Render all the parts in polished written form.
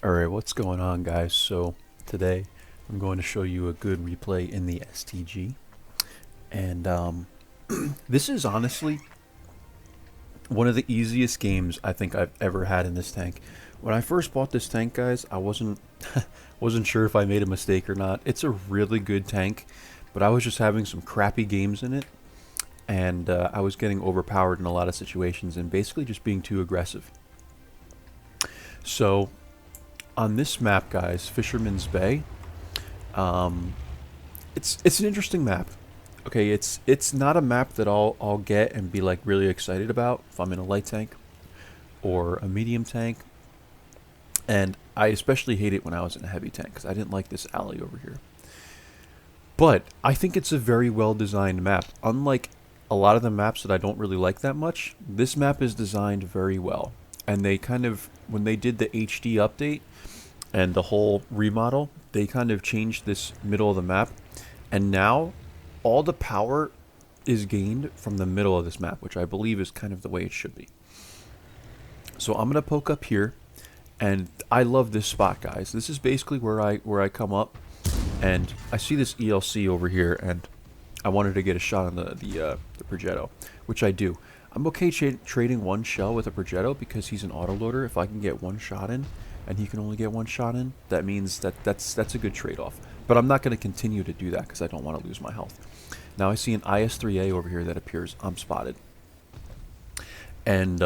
Alright, what's going on, guys? So today I'm going to show you a good replay in the STG. And this is honestly one of the easiest games I think I've ever had in this tank. When I first bought this tank, guys, I wasn't wasn't sure if I made a mistake or not. It's a really good tank, but I was just having some crappy games in it, and I was getting overpowered in a lot of situations and basically just being too aggressive. So on this map, guys, Fisherman's Bay, it's an interesting map. Okay, it's not a map that I'll get and be like really excited about if I'm in a light tank or a medium tank, and I especially hate it when I was in a heavy tank because I didn't like this alley over here. But I think it's a very well designed map. Unlike a lot of the maps that I don't really like that much, this map is designed very well. And they kind of, when they did the HD update and the whole remodel, they kind of changed this middle of the map. And now all the power is gained from the middle of this map, which I believe is kind of the way it should be. So I'm going to poke up here, and I love this spot, guys. This is basically where I come up, and I see this ELC over here, and I wanted to get a shot on the Progetto, which I do. I'm okay trading one shell with a Progetto because he's an autoloader. If I can get one shot in, and he can only get one shot in, that means that's a good trade-off. But I'm not going to continue to do that because I don't want to lose my health. Now I see an IS-3A over here that appears. I'm spotted. And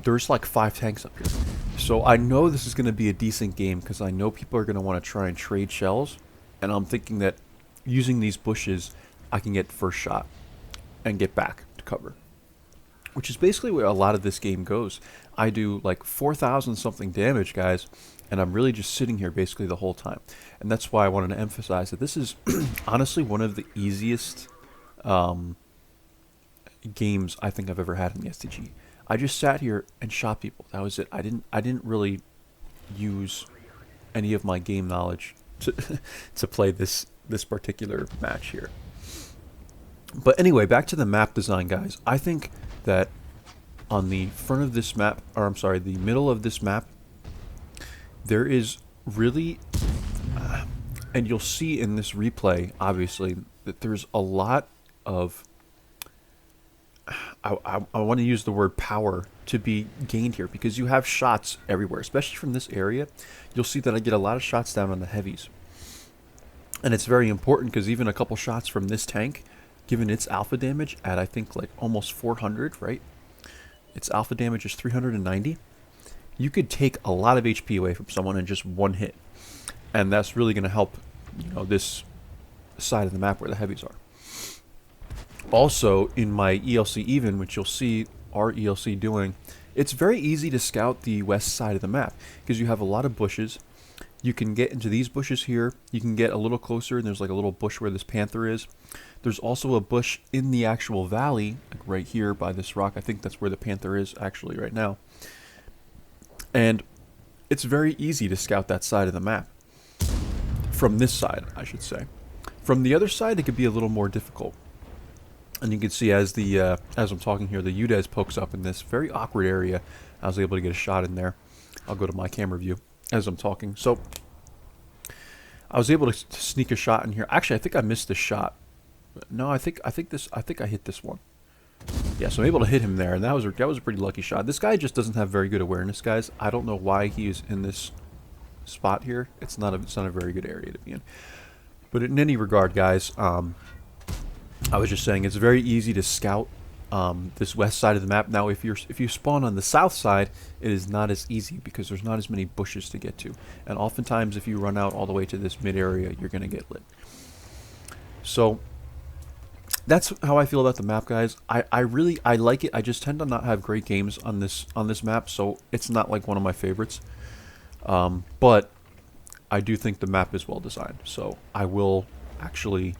there's like 5 tanks up here. So I know this is going to be a decent game because I know people are going to want to try and trade shells. And I'm thinking that using these bushes, I can get first shot and get back to cover, which is basically where a lot of this game goes. I do like 4,000 something damage, guys, and I'm really just sitting here basically the whole time. And that's why I wanted to emphasize that this is honestly one of the easiest games I think I've ever had in the STG. I just sat here and shot people. That was it. I didn't really use any of my game knowledge to play this particular match here. But anyway, back to the map design, guys. I think that on the front of this map, or I'm sorry, the middle of this map, there is really, and you'll see in this replay, obviously, that there's a lot of, I want to use the word power to be gained here, because you have shots everywhere, especially from this area. You'll see that I get a lot of shots down on the heavies. And it's very important because even a couple shots from this tank, given its alpha damage at I think like almost 400, right? Its alpha damage is 390. You could take a lot of HP away from someone in just one hit. And that's really going to help, you know, this side of the map where the heavies are. Also, in my ELC even, which you'll see our ELC doing, it's very easy to scout the west side of the map because you have a lot of bushes. You can get into these bushes here. You can get a little closer, and there's like a little bush where this panther is. There's also a bush in the actual valley, like right here by this rock. I think that's where the panther is actually right now. And it's very easy to scout that side of the map. From this side, I should say. From the other side, it could be a little more difficult. And you can see as I'm talking here, the UDES pokes up in this very awkward area. I was able to get a shot in there. I'll go to my camera view as I'm talking. So I was able to sneak a shot in here. Actually, I think I missed the shot. No, I think I hit this one. Yeah, so I'm able to hit him there, and that was a pretty lucky shot. This guy just doesn't have very good awareness, guys. I don't know why he is in this spot here. It's not a very good area to be in. But in any regard, guys, I was just saying it's very easy to scout this west side of the map. Now, if you spawn on the south side, it is not as easy because there's not as many bushes to get to, and oftentimes if you run out all the way to this mid area, you're gonna get lit. So that's how I feel about the map, guys. I like it. I just tend to not have great games on this map, so it's not like one of my favorites. But I do think the map is well designed, so I will actually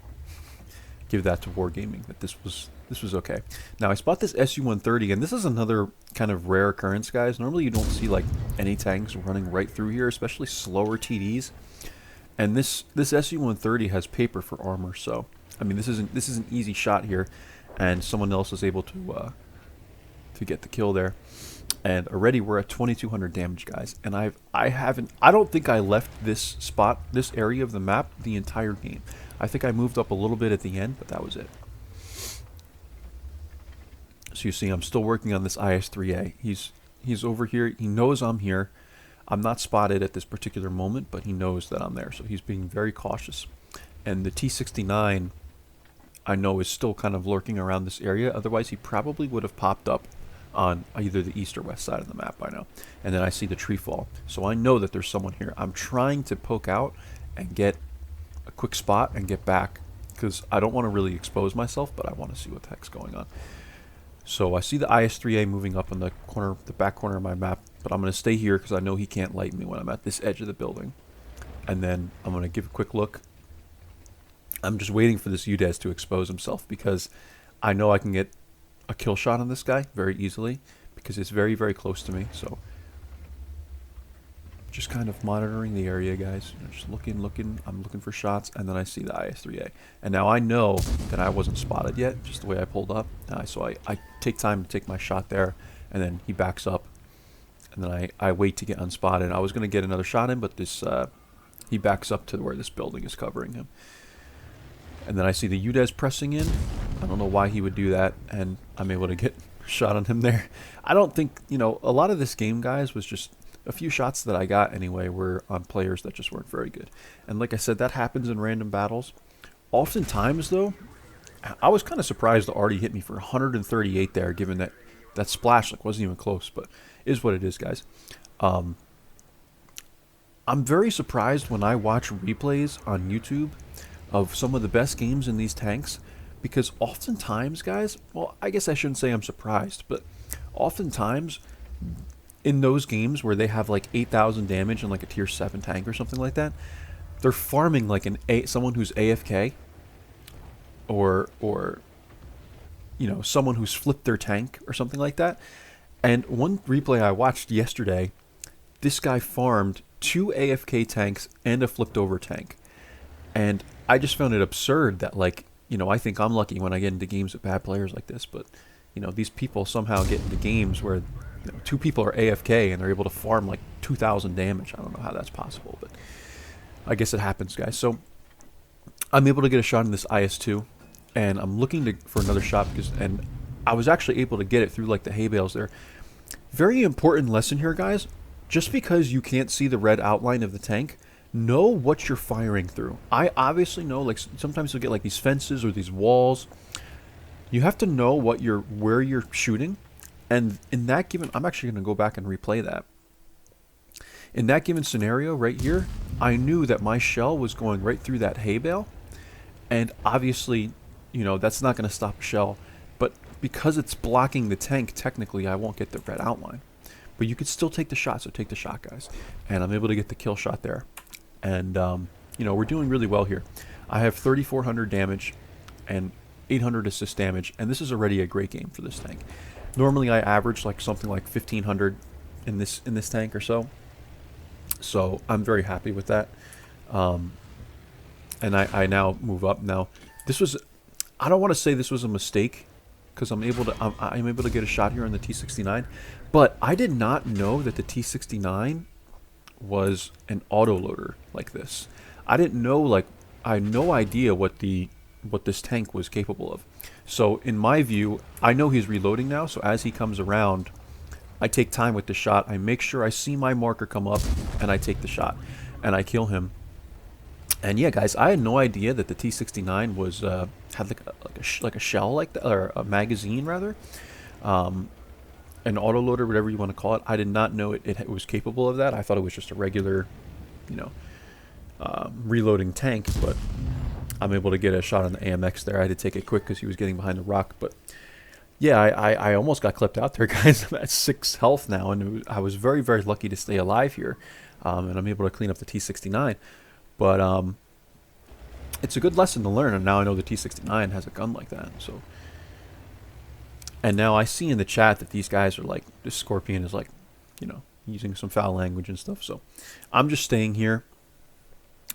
give that to Wargaming that this was okay. Now I spot this SU-130, and this is another kind of rare occurrence, guys. Normally you don't see like any tanks running right through here, especially slower TDs. And this SU-130 has paper for armor, so I mean this is an easy shot here, and someone else is able to get the kill there. And already we're at 2200 damage, guys. And I don't think I left this spot, this area of the map, the entire game. I think I moved up a little bit at the end, but that was it. So you see, I'm still working on this IS-3A. He's over here. He knows I'm here. I'm not spotted at this particular moment, but he knows that I'm there. So he's being very cautious. And the T-69, I know, is still kind of lurking around this area. Otherwise, he probably would have popped up on either the east or west side of the map by now. And then I see the tree fall. So I know that there's someone here. I'm trying to poke out and get a quick spot and get back, because I don't want to really expose myself, but I want to see what the heck's going on. So I see the IS-3A moving up in the corner, the back corner of my map, but I'm going to stay here because I know he can't light me when I'm at this edge of the building. And then I'm going to give a quick look. I'm just waiting for this UDES to expose himself, because I know I can get a kill shot on this guy very easily, because it's very, very close to me. So just kind of monitoring the area, guys. You know, just looking. I'm looking for shots, and then I see the IS-3A. And now I know that I wasn't spotted yet, just the way I pulled up. So I take time to take my shot there, and then he backs up, and then I wait to get unspotted. I was going to get another shot in, but this he backs up to where this building is covering him. And then I see the UDES pressing in. I don't know why he would do that, and I'm able to get a shot on him there. I don't think, you know, a lot of this game, guys, was just a few shots that I got anyway were on players that just weren't very good. And like I said, that happens in random battles. Oftentimes, though, I was kind of surprised that Artie hit me for 138 there, given that that splash like wasn't even close, but is what it is, guys. I'm very surprised when I watch replays on YouTube of some of the best games in these tanks, because oftentimes, guys, well, I guess I shouldn't say I'm surprised, but oftentimes in those games where they have like 8,000 damage in like a tier 7 tank or something like that, they're farming like someone who's AFK, or you know, someone who's flipped their tank or something like that. And one replay I watched yesterday, this guy farmed 2 AFK tanks and a flipped over tank. And I just found it absurd that, like, you know, I think I'm lucky when I get into games with bad players like this, but, you know, these people somehow get into games where, you know, 2 people are AFK and they're able to farm like 2,000 damage. I don't know how that's possible, but I guess it happens, guys. So I'm able to get a shot in this IS-2, and I'm looking for another shot, and I was actually able to get it through like the hay bales there. Very important lesson here, guys. Just because you can't see the red outline of the tank, know what you're firing through. I obviously know, like, sometimes you'll get like these fences or these walls. You have to know where you're shooting. And in that given, I'm actually going to go back and replay that. In that given scenario right here, I knew that my shell was going right through that hay bale. And obviously, you know, that's not going to stop a shell. But because it's blocking the tank, technically I won't get the red outline. But you could still take the shot, so take the shot, guys. And I'm able to get the kill shot there. And, you know, we're doing really well here. I have 3,400 damage and 800 assist damage. And this is already a great game for this tank. Normally I average like something like 1,500 in this tank or so. So I'm very happy with that. And I now move up. Now, this was, I don't want to say this was a mistake, because I'm able to get a shot here on the T-69, but I did not know that the T-69 was an autoloader like this. I didn't know, like, I had no idea what this tank was capable of. So in my view, I know he's reloading now, so as he comes around, I take time with the shot. I make sure I see my marker come up, and I take the shot, and I kill him. And yeah, guys, I had no idea that the T-69 was had like a shell like that, or a magazine rather, an autoloader, whatever you want to call it. I did not know it was capable of that. I thought it was just a regular, you know, reloading tank. But I'm able to get a shot on the AMX there. I had to take it quick because he was getting behind the rock. But yeah, I almost got clipped out there, guys. I'm at 6 health now, and I was very, very lucky to stay alive here, and I'm able to clean up the T-69. But it's a good lesson to learn, and now I know the T-69 has a gun like that. So, and now I see in the chat that these guys are like, this Scorpion is like, you know, using some foul language and stuff. So I'm just staying here,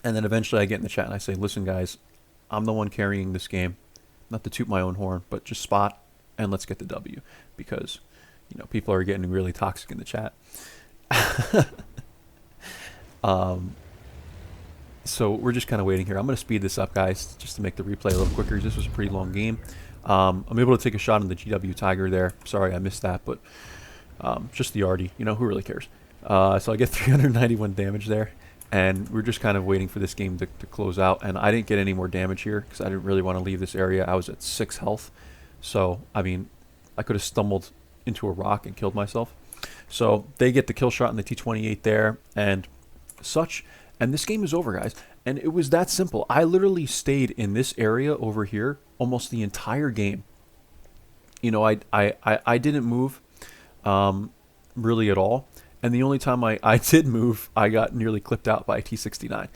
and then eventually I get in the chat and I say, listen, guys, I'm the one carrying this game. Not to toot my own horn, but just spot and let's get the W, because, You know, people are getting really toxic in the chat. um, so we're just kind of waiting here. I'm going to speed this up, guys, just to make the replay a little quicker. This was a pretty long game. I'm able to take a shot on the GW Tiger there. Sorry I missed that, but just the Artie. You know, who really cares? So I get 391 damage there. And we're just kind of waiting for this game to close out. And I didn't get any more damage here because I didn't really want to leave this area. I was at 6 health. So, I mean, I could have stumbled into a rock and killed myself. So they get the kill shot in the T-28 there and such. And this game is over, guys. And it was that simple. I literally stayed in this area over here almost the entire game. You know, I didn't move really at all. And the only time I did move, I got nearly clipped out by a T-69.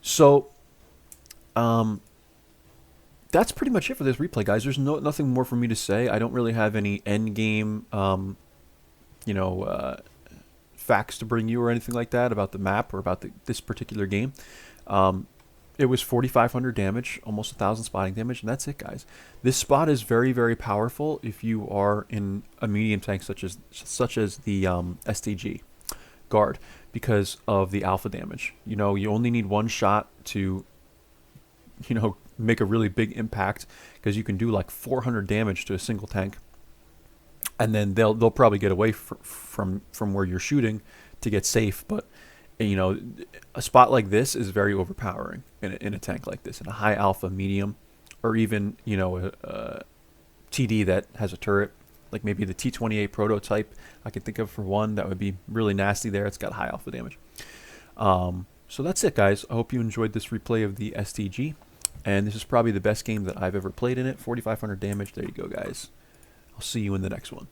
So, that's pretty much it for this replay, guys. There's nothing more for me to say. I don't really have any end game, you know, facts to bring you or anything like that about the map or about this particular game. It was 4,500 damage, almost 1,000 spotting damage, and that's it, guys. This spot is very, very powerful if you are in a medium tank such as the STG guard because of the alpha damage. You know, you only need one shot to, you know, make a really big impact because you can do like 400 damage to a single tank, and then they'll probably get away from where you're shooting to get safe, but. You know, a spot like this is very overpowering in a tank like this, in a high alpha medium, or even, you know, a TD that has a turret, like maybe the T-28 prototype I could think of for one. That would be really nasty there. It's got high alpha damage. So that's it, guys. I hope you enjoyed this replay of the STG, and this is probably the best game that I've ever played in it. 4,500 damage. There you go, guys. I'll see you in the next one.